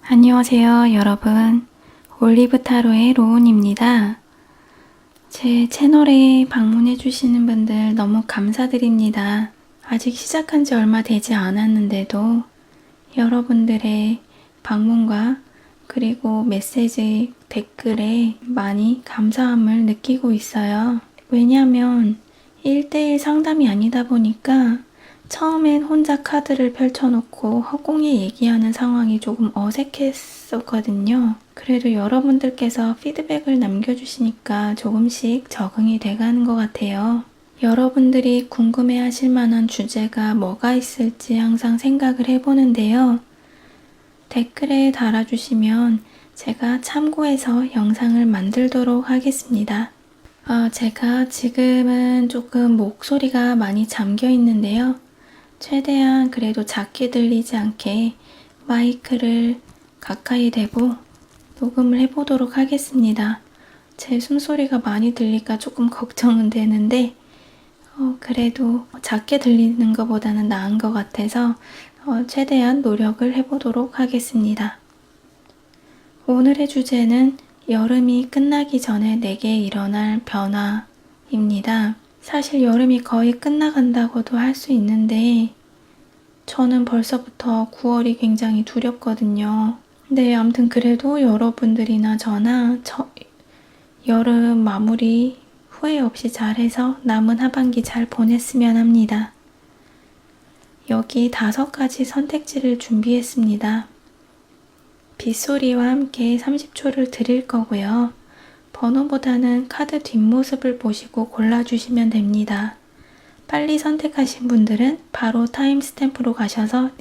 안녕하세요, 여러분. 올리브타로의 로운입니다. 제 채널에 방문해주시는 분들 너무 감사드립니다. 아직 시작한 지 얼마 되지 않았는데도 여러분들의 방문과 그리고 메시지 댓글에 많이 감사함을 느끼고 있어요. 왜냐하면 1대1 상담이 아니다 보니까 처음엔 혼자 카드를 펼쳐놓고 허공에 얘기하는 상황이 조금 어색했었거든요. 그래도 여러분들께서 피드백을 남겨주시니까 조금씩 적응이 돼가는 것 같아요. 여러분들이 궁금해 하실 만한 주제가 뭐가 있을지 항상 생각을 해보는데요. 댓글에 달아주시면 제가 참고해서 영상을 만들도록 하겠습니다. 제가 지금은 조금 목소리가 많이 잠겨 있는데요. 최대한 그래도 작게 들리지 않게 마이크를 가까이 대고 녹음을 해보도록 하겠습니다. 제 숨소리가 많이 들릴까 조금 걱정은 되는데 그래도 작게 들리는 것보다는 나은 것 같아서 최대한 노력을 해보도록 하겠습니다. 오늘의 주제는 여름이 끝나기 전에 내게 일어날 변화입니다. 사실 여름이 거의 끝나간다고도 할 수 있는데 저는 벌써부터 9월이 굉장히 두렵거든요. 네, 아무튼 그래도 여러분들이나 저나 여름 마무리 후회 없이 잘해서 남은 하반기 잘 보냈으면 합니다. 여기 5가지 선택지를 준비했습니다. 빗소리와 함께 30초를 드릴 거고요. 번호보다는 카드 뒷모습을 보시고 골라주시면 됩니다. 빨리 선택하신 분들은 바로 타임스탬프로 가셔서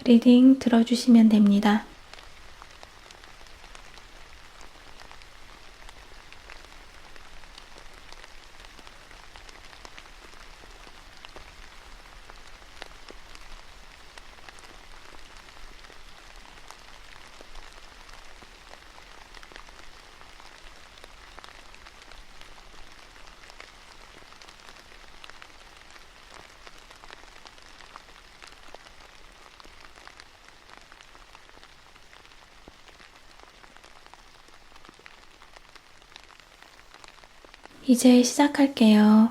리딩 들어주시면 됩니다. 이제 시작할게요.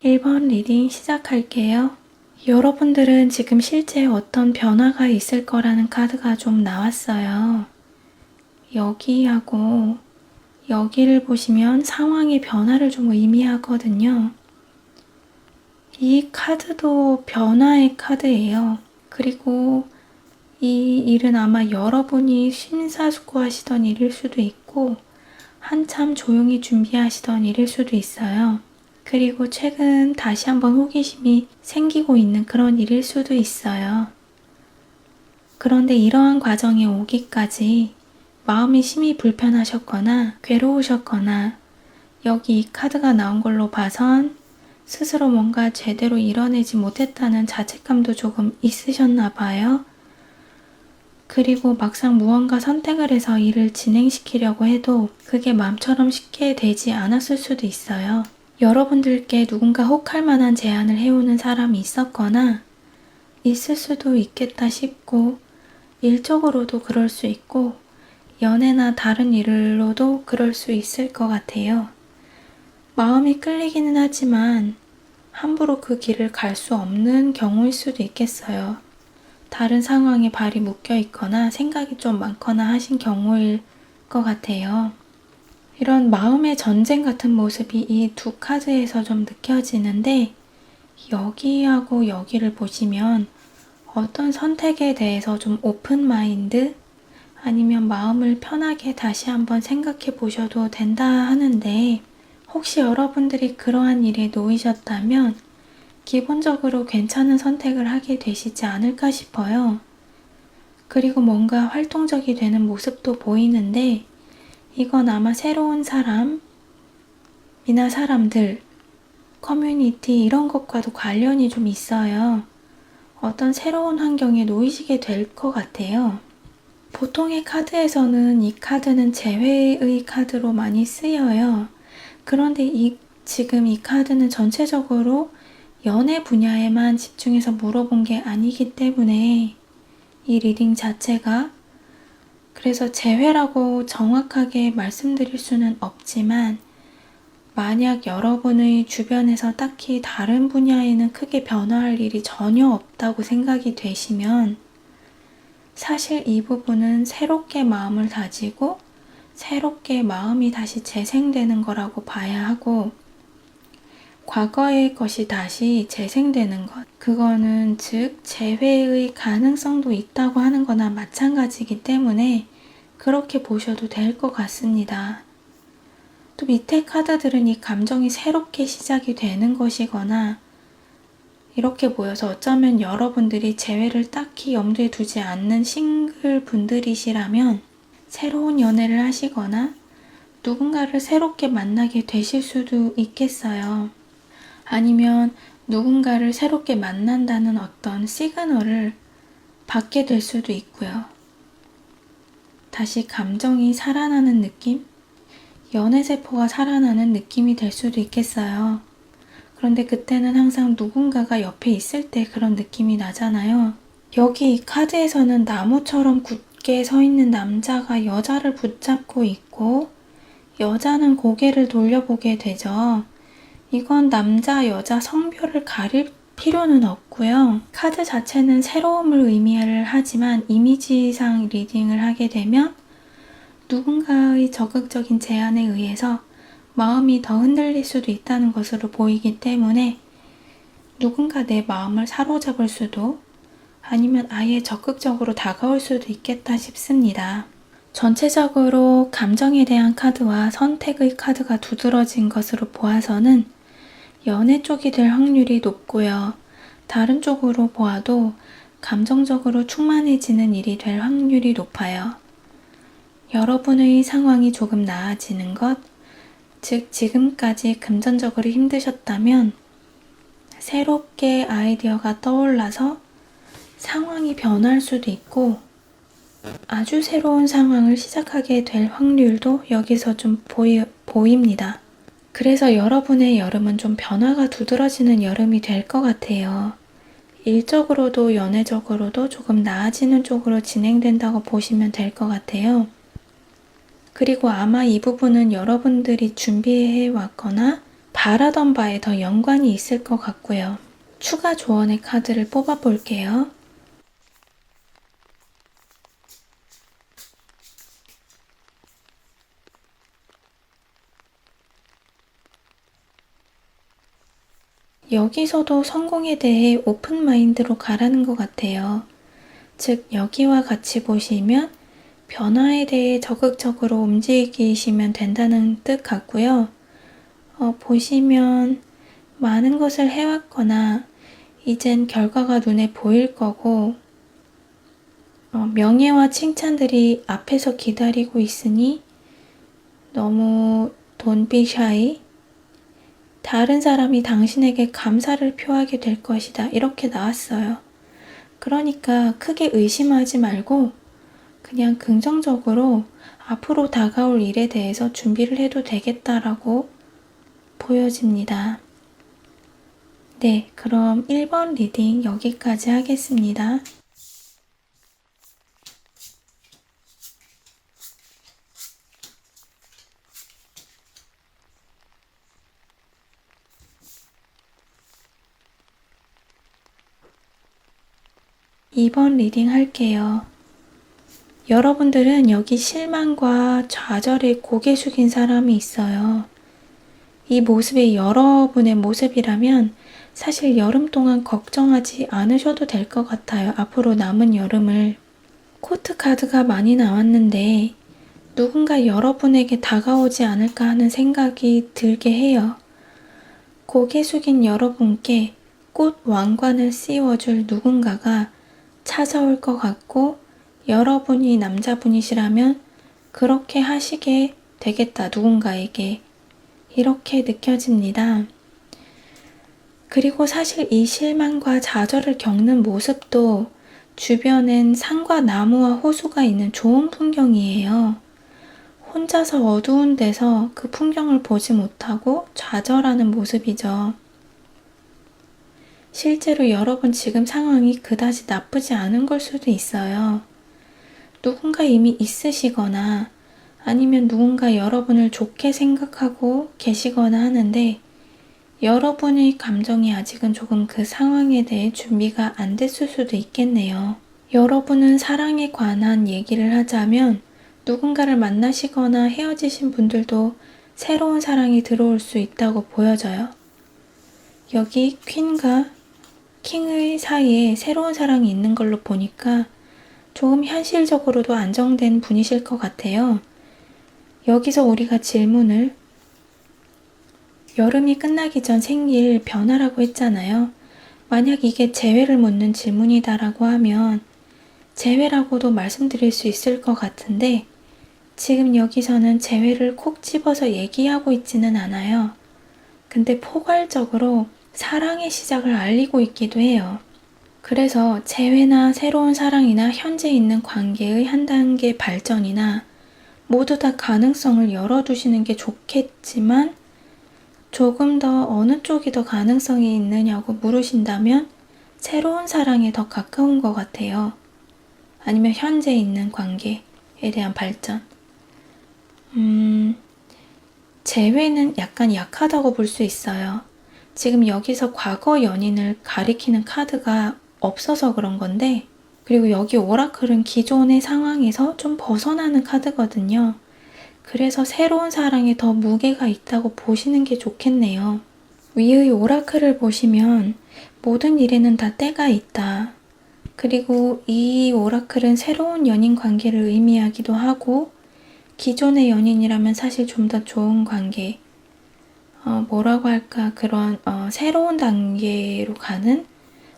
1번 리딩 시작할게요. 여러분들은 지금 실제 어떤 변화가 있을 거라는 카드가 좀 나왔어요. 여기하고 여기를 보시면 상황의 변화를 좀 의미하거든요. 이 카드도 변화의 카드예요. 그리고 이 일은 아마 여러분이 심사숙고하시던 일일 수도 있고 한참 조용히 준비하시던 일일 수도 있어요. 그리고 최근 다시 한번 호기심이 생기고 있는 그런 일일 수도 있어요. 그런데 이러한 과정에 오기까지 마음이 심히 불편하셨거나 괴로우셨거나 여기 이 카드가 나온 걸로 봐선 스스로 뭔가 제대로 이뤄내지 못했다는 자책감도 조금 있으셨나 봐요. 그리고 막상 무언가 선택을 해서 일을 진행시키려고 해도 그게 마음처럼 쉽게 되지 않았을 수도 있어요. 여러분들께 누군가 혹할 만한 제안을 해오는 사람이 있었거나 있을 수도 있겠다 싶고 일적으로도 그럴 수 있고 연애나 다른 일로도 그럴 수 있을 것 같아요. 마음이 끌리기는 하지만 함부로 그 길을 갈 수 없는 경우일 수도 있겠어요. 다른 상황에 발이 묶여 있거나 생각이 좀 많거나 하신 경우일 것 같아요. 이런 마음의 전쟁 같은 모습이 이 두 카드에서 좀 느껴지는데 여기하고 여기를 보시면 어떤 선택에 대해서 좀 오픈 마인드 아니면 마음을 편하게 다시 한번 생각해 보셔도 된다 하는데 혹시 여러분들이 그러한 일에 놓이셨다면 기본적으로 괜찮은 선택을 하게 되시지 않을까 싶어요. 그리고 뭔가 활동적이 되는 모습도 보이는데 이건 아마 새로운 사람이나 사람들, 커뮤니티 이런 것과도 관련이 좀 있어요. 어떤 새로운 환경에 놓이시게 될 것 같아요. 보통의 카드에서는 이 카드는 재회의 카드로 많이 쓰여요. 그런데 지금 이 카드는 전체적으로 연애 분야에만 집중해서 물어본 게 아니기 때문에 이 리딩 자체가 그래서 재회라고 정확하게 말씀드릴 수는 없지만 만약 여러분의 주변에서 딱히 다른 분야에는 크게 변화할 일이 전혀 없다고 생각이 되시면 사실 이 부분은 새롭게 마음을 다지고 새롭게 마음이 다시 재생되는 거라고 봐야 하고 과거의 것이 다시 재생되는 것 그거는 즉 재회의 가능성도 있다고 하는 거나 마찬가지이기 때문에 그렇게 보셔도 될 것 같습니다. 또 밑에 카드들은 이 감정이 새롭게 시작이 되는 것이거나 이렇게 보여서 어쩌면 여러분들이 재회를 딱히 염두에 두지 않는 싱글 분들이시라면 새로운 연애를 하시거나 누군가를 새롭게 만나게 되실 수도 있겠어요. 아니면 누군가를 새롭게 만난다는 어떤 시그널을 받게 될 수도 있고요. 다시 감정이 살아나는 느낌? 연애세포가 살아나는 느낌이 될 수도 있겠어요. 그런데 그때는 항상 누군가가 옆에 있을 때 그런 느낌이 나잖아요. 여기 이 카드에서는 나무처럼 굳게 서 있는 남자가 여자를 붙잡고 있고 여자는 고개를 돌려보게 되죠. 이건 남자, 여자 성별을 가릴 필요는 없고요. 카드 자체는 새로움을 의미를 하지만 이미지상 리딩을 하게 되면 누군가의 적극적인 제안에 의해서 마음이 더 흔들릴 수도 있다는 것으로 보이기 때문에 누군가 내 마음을 사로잡을 수도 아니면 아예 적극적으로 다가올 수도 있겠다 싶습니다. 전체적으로 감정에 대한 카드와 선택의 카드가 두드러진 것으로 보아서는 연애 쪽이 될 확률이 높고요. 다른 쪽으로 보아도 감정적으로 충만해지는 일이 될 확률이 높아요. 여러분의 상황이 조금 나아지는 것, 즉 지금까지 금전적으로 힘드셨다면 새롭게 아이디어가 떠올라서 상황이 변할 수도 있고 아주 새로운 상황을 시작하게 될 확률도 여기서 좀 보입니다. 그래서 여러분의 여름은 좀 변화가 두드러지는 여름이 될 것 같아요. 일적으로도 연애적으로도 조금 나아지는 쪽으로 진행된다고 보시면 될 것 같아요. 그리고 아마 이 부분은 여러분들이 준비해 왔거나 바라던 바에 더 연관이 있을 것 같고요. 추가 조언의 카드를 뽑아 볼게요. 여기서도 성공에 대해 오픈 마인드로 가라는 것 같아요. 즉 여기와 같이 보시면 변화에 대해 적극적으로 움직이시면 된다는 뜻 같고요. 보시면 많은 것을 해왔거나 이젠 결과가 눈에 보일 거고 명예와 칭찬들이 앞에서 기다리고 있으니 너무 don't be shy. 다른 사람이 당신에게 감사를 표하게 될 것이다. 이렇게 나왔어요. 그러니까 크게 의심하지 말고 그냥 긍정적으로 앞으로 다가올 일에 대해서 준비를 해도 되겠다라고 보여집니다. 네, 그럼 1번 리딩 여기까지 하겠습니다. (2번) 리딩 할게요. 여러분들은 여기 실망과 좌절에 고개 숙인 사람이 있어요. 이 모습이 여러분의 모습이라면 사실 여름 동안 걱정하지 않으셔도 될 것 같아요. 앞으로 남은 여름을. 코트 카드가 많이 나왔는데 누군가 여러분에게 다가오지 않을까 하는 생각이 들게 해요. 고개 숙인 여러분께 꽃 왕관을 씌워줄 누군가가 찾아올 것 같고 여러분이 남자분이시라면 그렇게 하시게 되겠다, 누군가에게. 이렇게 느껴집니다. 그리고 사실 이 실망과 좌절을 겪는 모습도 주변엔 산과 나무와 호수가 있는 좋은 풍경이에요. 혼자서 어두운 데서 그 풍경을 보지 못하고 좌절하는 모습이죠. 실제로 여러분 지금 상황이 그다지 나쁘지 않은 걸 수도 있어요. 누군가 이미 있으시거나 아니면 누군가 여러분을 좋게 생각하고 계시거나 하는데 여러분의 감정이 아직은 조금 그 상황에 대해 준비가 안 됐을 수도 있겠네요. 여러분은 사랑에 관한 얘기를 하자면 누군가를 만나시거나 헤어지신 분들도 새로운 사랑이 들어올 수 있다고 보여져요. 여기 퀸과 킹의 사이에 새로운 사랑이 있는 걸로 보니까 조금 현실적으로도 안정된 분이실 것 같아요. 여기서 우리가 질문을 여름이 끝나기 전 생길 변화라고 했잖아요. 만약 이게 재회를 묻는 질문이다라고 하면 재회라고도 말씀드릴 수 있을 것 같은데 지금 여기서는 재회를 콕 집어서 얘기하고 있지는 않아요. 근데 포괄적으로 사랑의 시작을 알리고 있기도 해요. 그래서 재회나 새로운 사랑이나 현재 있는 관계의 한 단계 발전이나 모두 다 가능성을 열어두시는 게 좋겠지만 조금 더 어느 쪽이 더 가능성이 있느냐고 물으신다면 새로운 사랑에 더 가까운 것 같아요. 아니면 현재 있는 관계에 대한 발전. 재회는 약간 약하다고 볼 수 있어요. 지금 여기서 과거 연인을 가리키는 카드가 없어서 그런 건데 그리고 여기 오라클은 기존의 상황에서 좀 벗어나는 카드거든요. 그래서 새로운 사랑에 더 무게가 있다고 보시는 게 좋겠네요. 위의 오라클을 보시면 모든 일에는 다 때가 있다. 그리고 이 오라클은 새로운 연인 관계를 의미하기도 하고 기존의 연인이라면 사실 좀 더 좋은 관계, 뭐라고 할까, 그런 새로운 단계로 가는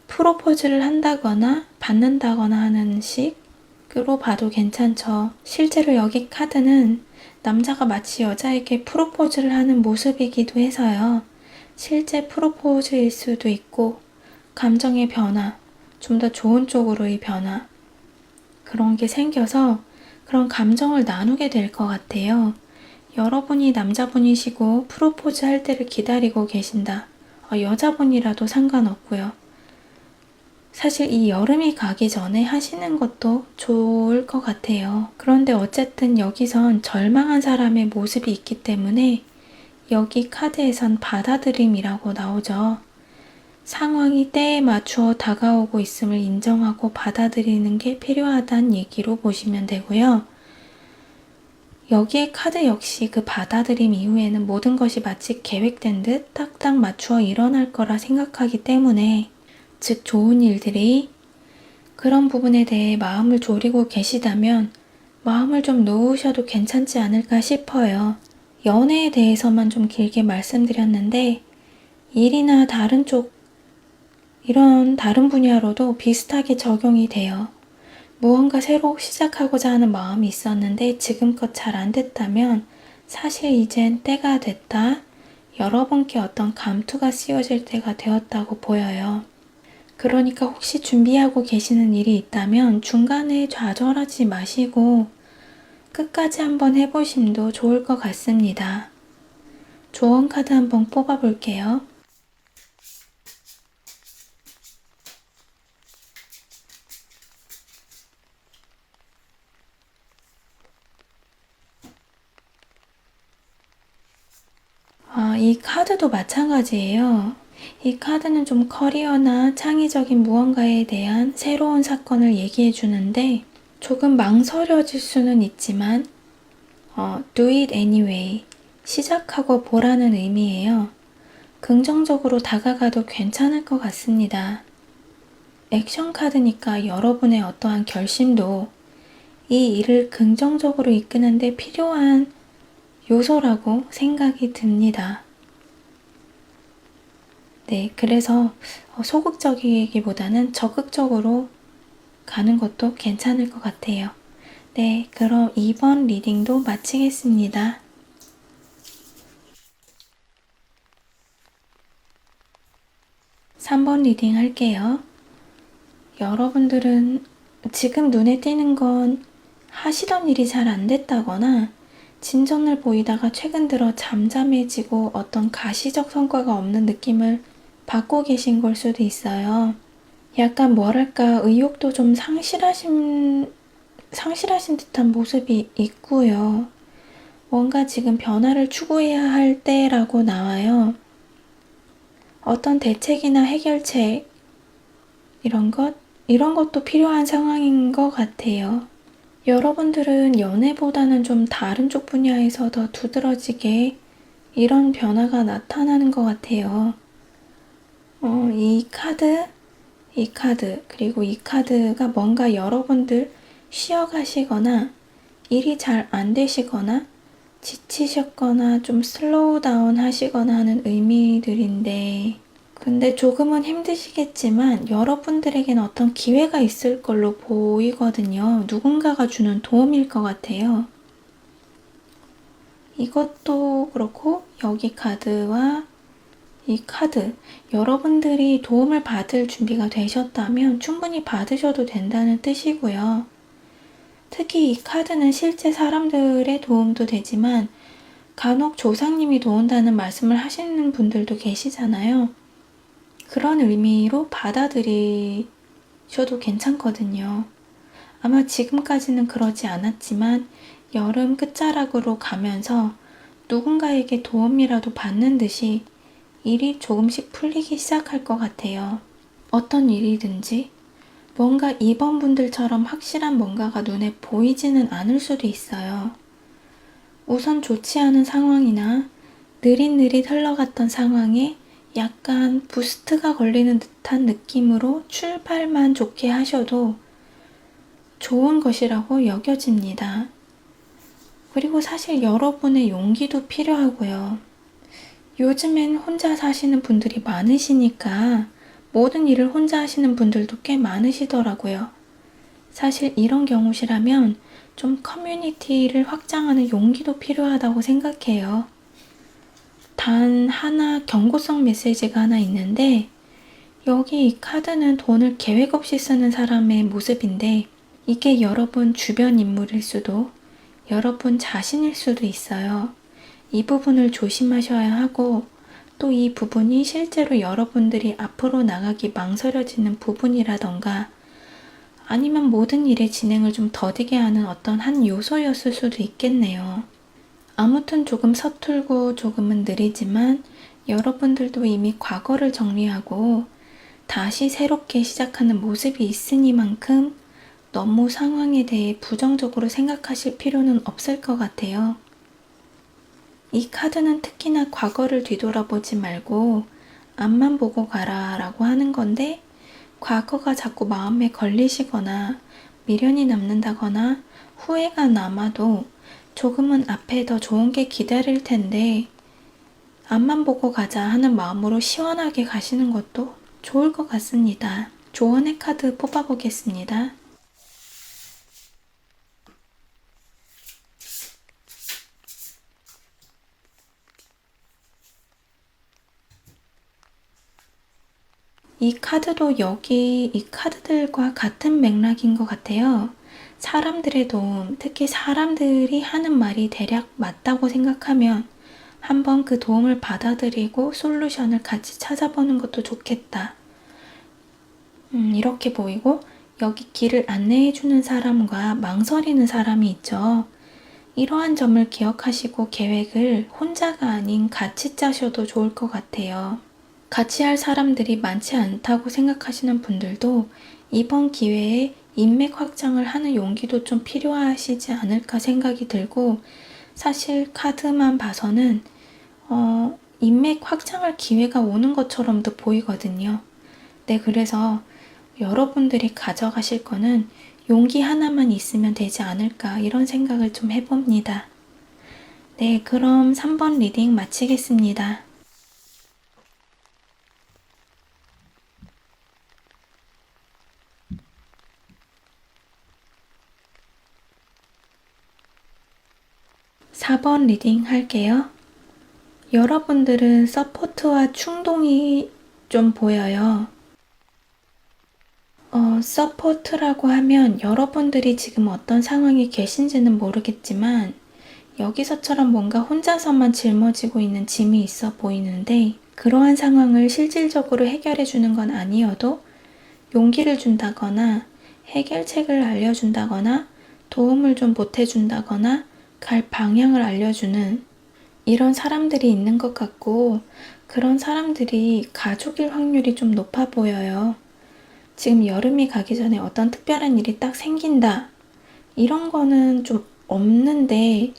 프로포즈를 한다거나 받는다거나 하는 식으로 봐도 괜찮죠. 실제로 여기 카드는 남자가 마치 여자에게 프로포즈를 하는 모습이기도 해서요. 실제 프로포즈일 수도 있고 감정의 변화, 좀 더 좋은 쪽으로의 변화 그런 게 생겨서 그런 감정을 나누게 될 것 같아요. 여러분이 남자분이시고 프로포즈 할 때를 기다리고 계신다. 여자분이라도 상관없고요. 사실 이 여름이 가기 전에 하시는 것도 좋을 것 같아요. 그런데 어쨌든 여기선 절망한 사람의 모습이 있기 때문에 여기 카드에선 받아들임이라고 나오죠. 상황이 때에 맞추어 다가오고 있음을 인정하고 받아들이는 게 필요하다는 얘기로 보시면 되고요. 여기에 카드 역시 그 받아들임 이후에는 모든 것이 마치 계획된 듯 딱딱 맞추어 일어날 거라 생각하기 때문에 즉 좋은 일들이 그런 부분에 대해 마음을 졸이고 계시다면 마음을 좀 놓으셔도 괜찮지 않을까 싶어요. 연애에 대해서만 좀 길게 말씀드렸는데 일이나 다른 쪽 이런 다른 분야로도 비슷하게 적용이 돼요. 무언가 새로 시작하고자 하는 마음이 있었는데 지금껏 잘 안 됐다면 사실 이젠 때가 됐다. 여러분께 어떤 감투가 씌워질 때가 되었다고 보여요. 그러니까 혹시 준비하고 계시는 일이 있다면 중간에 좌절하지 마시고 끝까지 한번 해보심도 좋을 것 같습니다. 조언 카드 한번 뽑아볼게요. 이 카드도 마찬가지예요. 이 카드는 좀 커리어나 창의적인 무언가에 대한 새로운 사건을 얘기해 주는데 조금 망설여질 수는 있지만 do it anyway. 시작하고 보라는 의미예요. 긍정적으로 다가가도 괜찮을 것 같습니다. 액션 카드니까 여러분의 어떠한 결심도 이 일을 긍정적으로 이끄는데 필요한 요소라고 생각이 듭니다. 네, 그래서 소극적이기보다는 적극적으로 가는 것도 괜찮을 것 같아요. 네, 그럼 2번 리딩도 마치겠습니다. (3번) 리딩 할게요. 여러분들은 지금 눈에 띄는 건 하시던 일이 잘 안 됐다거나 진전을 보이다가 최근 들어 잠잠해지고 어떤 가시적 성과가 없는 느낌을 받고 계신 걸 수도 있어요. 약간 뭐랄까 의욕도 좀 상실하신 듯한 모습이 있고요. 뭔가 지금 변화를 추구해야 할 때라고 나와요. 어떤 대책이나 해결책, 이런 것도 필요한 상황인 것 같아요. 여러분들은 연애보다는 좀 다른 쪽 분야에서 더 두드러지게 이런 변화가 나타나는 것 같아요. 이 카드, 그리고 이 카드가 뭔가 여러분들 쉬어가시거나 일이 잘 안 되시거나 지치셨거나 좀 슬로우 다운 하시거나 하는 의미들인데, 근데 조금은 힘드시겠지만 여러분들에겐 어떤 기회가 있을 걸로 보이거든요. 누군가가 주는 도움일 것 같아요. 이것도 그렇고 여기 카드와 이 카드, 여러분들이 도움을 받을 준비가 되셨다면 충분히 받으셔도 된다는 뜻이고요. 특히 이 카드는 실제 사람들의 도움도 되지만 간혹 조상님이 도운다는 말씀을 하시는 분들도 계시잖아요. 그런 의미로 받아들이셔도 괜찮거든요. 아마 지금까지는 그러지 않았지만 여름 끝자락으로 가면서 누군가에게 도움이라도 받는 듯이 일이 조금씩 풀리기 시작할 것 같아요. 어떤 일이든지 뭔가 이번 분들처럼 확실한 뭔가가 눈에 보이지는 않을 수도 있어요. 우선 좋지 않은 상황이나 느릿느릿 흘러갔던 상황에 약간 부스트가 걸리는 듯한 느낌으로 출발만 좋게 하셔도 좋은 것이라고 여겨집니다. 그리고 사실 여러분의 용기도 필요하고요. 요즘엔 혼자 사시는 분들이 많으시니까 모든 일을 혼자 하시는 분들도 꽤 많으시더라고요. 사실 이런 경우시라면 좀 커뮤니티를 확장하는 용기도 필요하다고 생각해요. 단 하나 경고성 메시지가 하나 있는데, 여기 이 카드는 돈을 계획 없이 쓰는 사람의 모습인데, 이게 여러분 주변 인물일 수도, 여러분 자신일 수도 있어요. 이 부분을 조심하셔야 하고, 또 이 부분이 실제로 여러분들이 앞으로 나가기 망설여지는 부분이라던가, 아니면 모든 일의 진행을 좀 더디게 하는 어떤 한 요소였을 수도 있겠네요. 아무튼 조금 서툴고 조금은 느리지만 여러분들도 이미 과거를 정리하고 다시 새롭게 시작하는 모습이 있으니만큼 너무 상황에 대해 부정적으로 생각하실 필요는 없을 것 같아요. 이 카드는 특히나 과거를 뒤돌아보지 말고 앞만 보고 가라 라고 하는 건데, 과거가 자꾸 마음에 걸리시거나 미련이 남는다거나 후회가 남아도 조금은 앞에 더 좋은 게 기다릴 텐데 앞만 보고 가자 하는 마음으로 시원하게 가시는 것도 좋을 것 같습니다. 조언의 카드 뽑아보겠습니다. 이 카드도 여기 이 카드들과 같은 맥락인 것 같아요. 사람들의 도움, 특히 사람들이 하는 말이 대략 맞다고 생각하면 한번 그 도움을 받아들이고 솔루션을 같이 찾아보는 것도 좋겠다. 이렇게 보이고, 여기 길을 안내해주는 사람과 망설이는 사람이 있죠. 이러한 점을 기억하시고 계획을 혼자가 아닌 같이 짜셔도 좋을 것 같아요. 같이 할 사람들이 많지 않다고 생각하시는 분들도 이번 기회에 인맥 확장을 하는 용기도 좀 필요하시지 않을까 생각이 들고, 사실 카드만 봐서는 인맥 확장할 기회가 오는 것처럼도 보이거든요. 네, 그래서 여러분들이 가져가실 거는 용기 하나만 있으면 되지 않을까 이런 생각을 좀 해봅니다. 네, 그럼 3번 리딩 마치겠습니다. (4번) 리딩 할게요. 여러분들은 서포트와 충동이 좀 보여요. 서포트라고 하면 여러분들이 지금 어떤 상황에 계신지는 모르겠지만 여기서처럼 뭔가 혼자서만 짊어지고 있는 짐이 있어 보이는데, 그러한 상황을 실질적으로 해결해 주는 건 아니어도 용기를 준다거나 해결책을 알려준다거나 도움을 좀 보태준다거나 갈 방향을 알려주는 이런 사람들이 있는 것 같고, 그런 사람들이 가족일 확률이 좀 높아 보여요. 지금 여름이 가기 전에 어떤 특별한 일이 딱 생긴다, 이런 거는 좀 없는데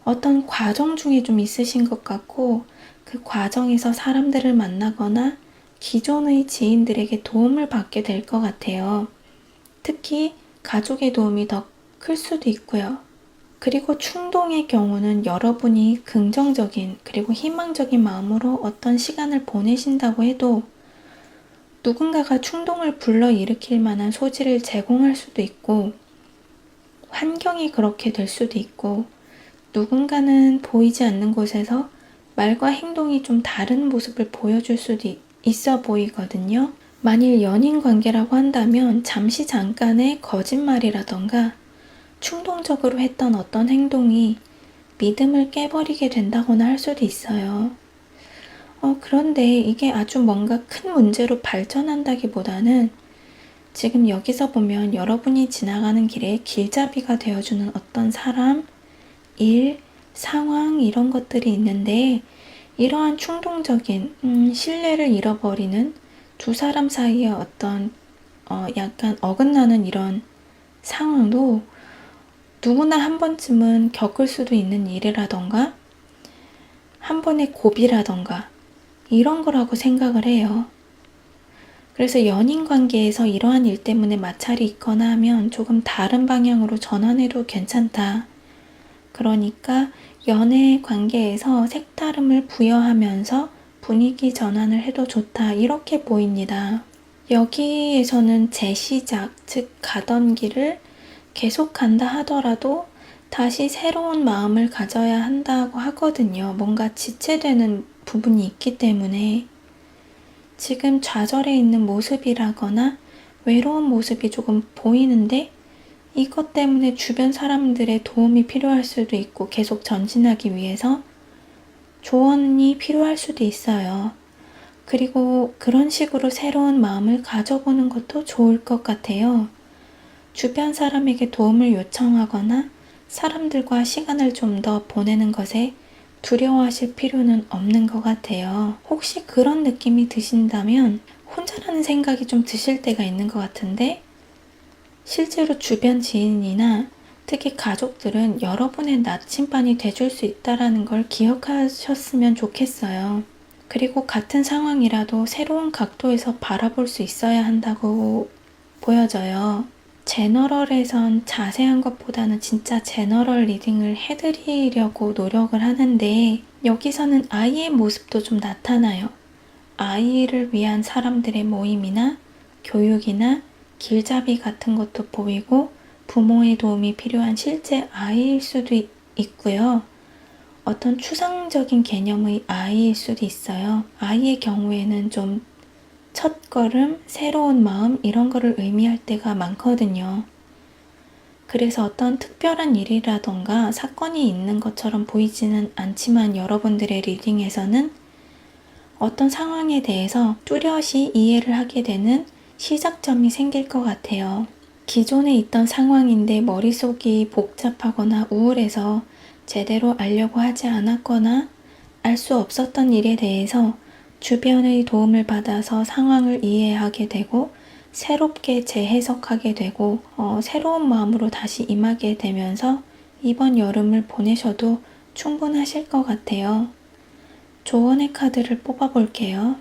어떤 과정 중에 좀 있으신 것 같고, 그 과정에서 사람들을 만나거나 기존의 지인들에게 도움을 받게 될 것 같아요. 특히 가족의 도움이 더 클 수도 있고요. 그리고 충동의 경우는 여러분이 긍정적인 그리고 희망적인 마음으로 어떤 시간을 보내신다고 해도 누군가가 충동을 불러일으킬 만한 소지를 제공할 수도 있고, 환경이 그렇게 될 수도 있고, 누군가는 보이지 않는 곳에서 말과 행동이 좀 다른 모습을 보여줄 수도 있어 보이거든요. 만일 연인 관계라고 한다면 잠시 잠깐의 거짓말이라던가 충동적으로 했던 어떤 행동이 믿음을 깨버리게 된다거나 할 수도 있어요. 그런데 이게 아주 뭔가 큰 문제로 발전한다기보다는 지금 여기서 보면 여러분이 지나가는 길에 길잡이가 되어주는 어떤 사람, 일, 상황 이런 것들이 있는데, 이러한 충동적인 신뢰를 잃어버리는 두 사람 사이의 어떤 약간 어긋나는 이런 상황도 누구나 한 번쯤은 겪을 수도 있는 일이라던가 한 번의 고비라던가 이런 거라고 생각을 해요. 그래서 연인 관계에서 이러한 일 때문에 마찰이 있거나 하면 조금 다른 방향으로 전환해도 괜찮다. 그러니까 연애 관계에서 색다름을 부여하면서 분위기 전환을 해도 좋다, 이렇게 보입니다. 여기에서는 재시작, 즉 가던 길을 계속 간다 하더라도 다시 새로운 마음을 가져야 한다고 하거든요. 뭔가 지체되는 부분이 있기 때문에 지금 좌절해 있는 모습이라거나 외로운 모습이 조금 보이는데, 이것 때문에 주변 사람들의 도움이 필요할 수도 있고 계속 전진하기 위해서 조언이 필요할 수도 있어요. 그리고 그런 식으로 새로운 마음을 가져보는 것도 좋을 것 같아요. 주변 사람에게 도움을 요청하거나 사람들과 시간을 좀 더 보내는 것에 두려워하실 필요는 없는 것 같아요. 혹시 그런 느낌이 드신다면 혼자라는 생각이 좀 드실 때가 있는 것 같은데, 실제로 주변 지인이나 특히 가족들은 여러분의 나침반이 돼줄 수 있다는 걸 기억하셨으면 좋겠어요. 그리고 같은 상황이라도 새로운 각도에서 바라볼 수 있어야 한다고 보여져요. 제너럴에선 자세한 것보다는 진짜 제너럴 리딩을 해드리려고 노력을 하는데, 여기서는 아이의 모습도 좀 나타나요. 아이를 위한 사람들의 모임이나 교육이나 길잡이 같은 것도 보이고, 부모의 도움이 필요한 실제 아이일 수도 있고요. 어떤 추상적인 개념의 아이일 수도 있어요. 아이의 경우에는 좀 첫걸음, 새로운 마음 이런 거를 의미할 때가 많거든요. 그래서 어떤 특별한 일이라던가 사건이 있는 것처럼 보이지는 않지만 여러분들의 리딩에서는 어떤 상황에 대해서 뚜렷이 이해를 하게 되는 시작점이 생길 것 같아요. 기존에 있던 상황인데 머릿속이 복잡하거나 우울해서 제대로 알려고 하지 않았거나 알 수 없었던 일에 대해서 주변의 도움을 받아서 상황을 이해하게 되고 새롭게 재해석하게 되고 새로운 마음으로 다시 임하게 되면서 이번 여름을 보내셔도 충분하실 것 같아요. 조언의 카드를 뽑아볼게요.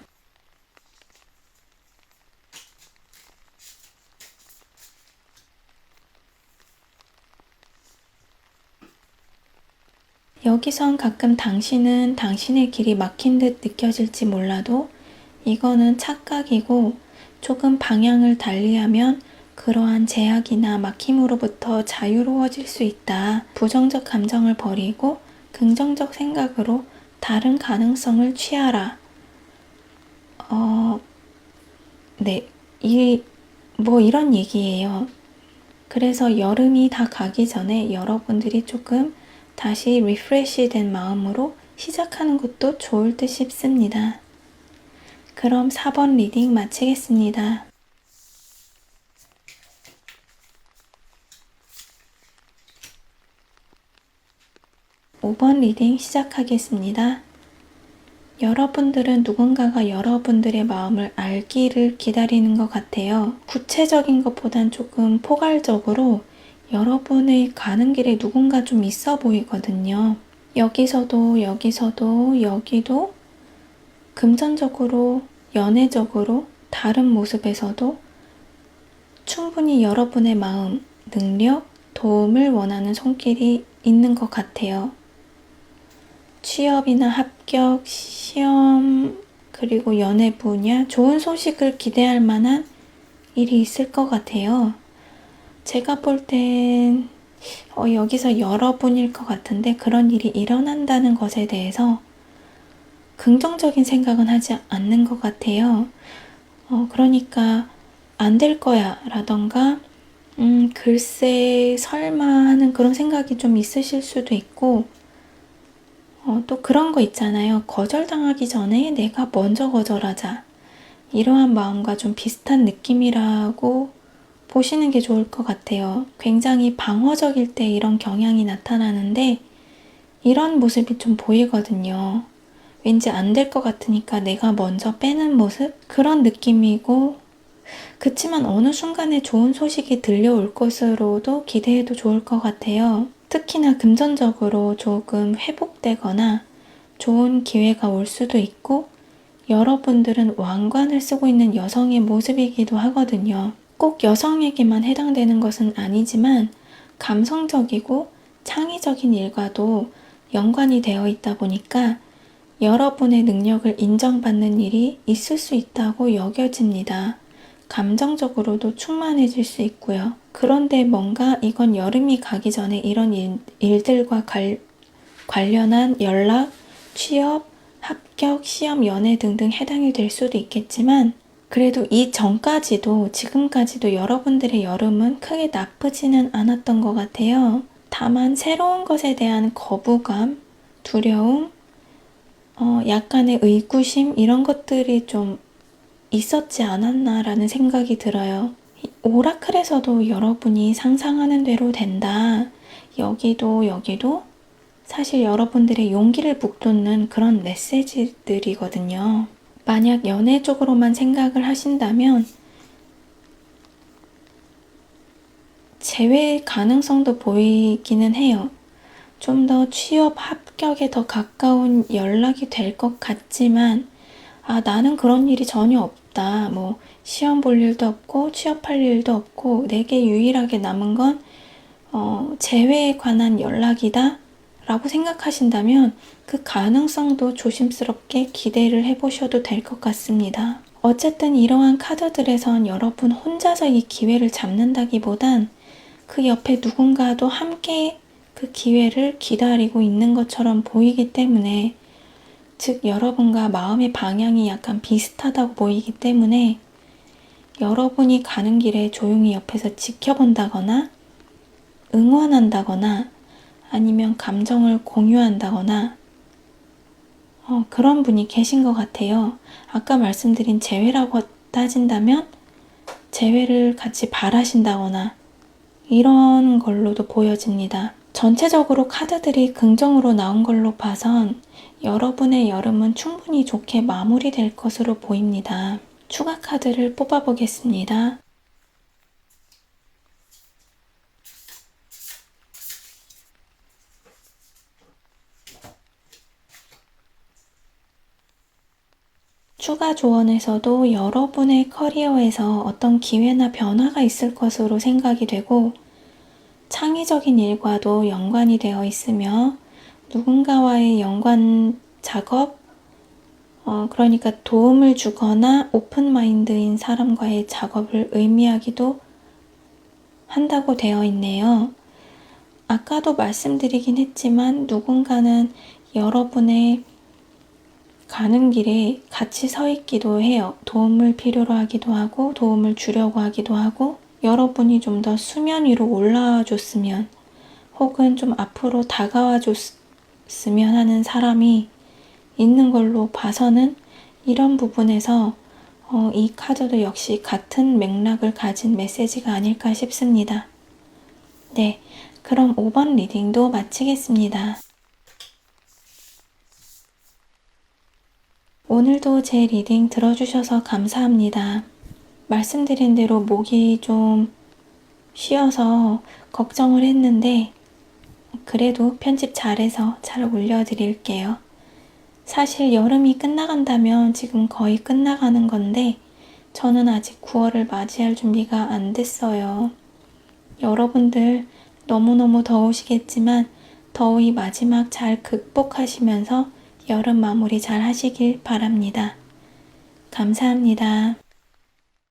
여기선 가끔 당신은 당신의 길이 막힌 듯 느껴질지 몰라도 이거는 착각이고, 조금 방향을 달리하면 그러한 제약이나 막힘으로부터 자유로워질 수 있다. 부정적 감정을 버리고 긍정적 생각으로 다른 가능성을 취하라. 네, 이런 얘기예요. 그래서 여름이 다 가기 전에 여러분들이 조금 다시 리프레시 된 마음으로 시작하는 것도 좋을 듯 싶습니다. 그럼 4번 리딩 마치겠습니다. 5번 리딩 시작하겠습니다. 여러분들은 누군가가 여러분들의 마음을 알기를 기다리는 것 같아요. 구체적인 것보단 조금 포괄적으로 여러분의 가는 길에 누군가 좀 있어 보이거든요. 여기서도 여기도 금전적으로, 연애적으로, 다른 모습에서도 충분히 여러분의 마음, 능력, 도움을 원하는 손길이 있는 것 같아요. 취업이나 합격, 시험, 그리고 연애 분야, 좋은 소식을 기대할 만한 일이 있을 것 같아요. 제가 볼 땐 여기서 여러분일 것 같은데 그런 일이 일어난다는 것에 대해서 긍정적인 생각은 하지 않는 것 같아요. 그러니까 안 될 거야 라던가 글쎄 설마 하는 그런 생각이 좀 있으실 수도 있고 또 그런 거 있잖아요. 거절당하기 전에 내가 먼저 거절하자. 이러한 마음과 좀 비슷한 느낌이라고 보시는 게 좋을 것 같아요. 굉장히 방어적일 때 이런 경향이 나타나는데 이런 모습이 좀 보이거든요. 왠지 안 될 것 같으니까 내가 먼저 빼는 모습? 그런 느낌이고 그치만 어느 순간에 좋은 소식이 들려올 것으로도 기대해도 좋을 것 같아요. 특히나 금전적으로 조금 회복되거나 좋은 기회가 올 수도 있고 여러분들은 왕관을 쓰고 있는 여성의 모습이기도 하거든요. 꼭 여성에게만 해당되는 것은 아니지만 감성적이고 창의적인 일과도 연관이 되어 있다 보니까 여러분의 능력을 인정받는 일이 있을 수 있다고 여겨집니다. 감정적으로도 충만해질 수 있고요. 그런데 뭔가 이건 여름이 가기 전에 이런 일들과 관련한 연락, 취업, 합격, 시험, 연애 등등 해당이 될 수도 있겠지만 그래도 이 전까지도 지금까지도 여러분들의 여름은 크게 나쁘지는 않았던 것 같아요. 다만 새로운 것에 대한 거부감, 두려움, 약간의 의구심 이런 것들이 좀 있었지 않았나라는 생각이 들어요. 오라클에서도 여러분이 상상하는 대로 된다. 여기도 사실 여러분들의 용기를 북돋는 그런 메시지들이거든요. 만약 연애 쪽으로만 생각을 하신다면 재회 가능성도 보이기는 해요. 좀 더 취업 합격에 더 가까운 연락이 될 것 같지만 나는 그런 일이 전혀 없다. 시험 볼 일도 없고 취업할 일도 없고 내게 유일하게 남은 건 재회에 관한 연락이다 라고 생각하신다면 그 가능성도 조심스럽게 기대를 해보셔도 될 것 같습니다. 어쨌든 이러한 카드들에선 여러분 혼자서 이 기회를 잡는다기보단 그 옆에 누군가도 함께 그 기회를 기다리고 있는 것처럼 보이기 때문에 즉 여러분과 마음의 방향이 약간 비슷하다고 보이기 때문에 여러분이 가는 길에 조용히 옆에서 지켜본다거나 응원한다거나 아니면 감정을 공유한다거나 그런 분이 계신 것 같아요. 아까 말씀드린 재회라고 따진다면 재회를 같이 바라신다거나 이런 걸로도 보여집니다. 전체적으로 카드들이 긍정으로 나온 걸로 봐선 여러분의 여름은 충분히 좋게 마무리될 것으로 보입니다. 추가 카드를 뽑아보겠습니다. 추가 조언에서도 여러분의 커리어에서 어떤 기회나 변화가 있을 것으로 생각이 되고 창의적인 일과도 연관이 되어 있으며 누군가와의 연관 작업, 그러니까 도움을 주거나 오픈마인드인 사람과의 작업을 의미하기도 한다고 되어 있네요. 아까도 말씀드리긴 했지만 누군가는 여러분의 가는 길에 같이 서 있기도 해요. 도움을 필요로 하기도 하고 도움을 주려고 하기도 하고 여러분이 좀 더 수면 위로 올라와 줬으면 혹은 좀 앞으로 다가와 줬으면 하는 사람이 있는 걸로 봐서는 이런 부분에서 이 카드도 역시 같은 맥락을 가진 메시지가 아닐까 싶습니다. 네, 그럼 5번 리딩도 마치겠습니다. 오늘도 제 리딩 들어주셔서 감사합니다. 말씀드린 대로 목이 좀 쉬어서 걱정을 했는데 그래도 편집 잘해서 잘 올려드릴게요. 사실 여름이 끝나간다면 지금 거의 끝나가는 건데 저는 아직 9월을 맞이할 준비가 안 됐어요. 여러분들 너무너무 더우시겠지만 더위 마지막 잘 극복하시면서 여름 마무리 잘 하시길 바랍니다. 감사합니다.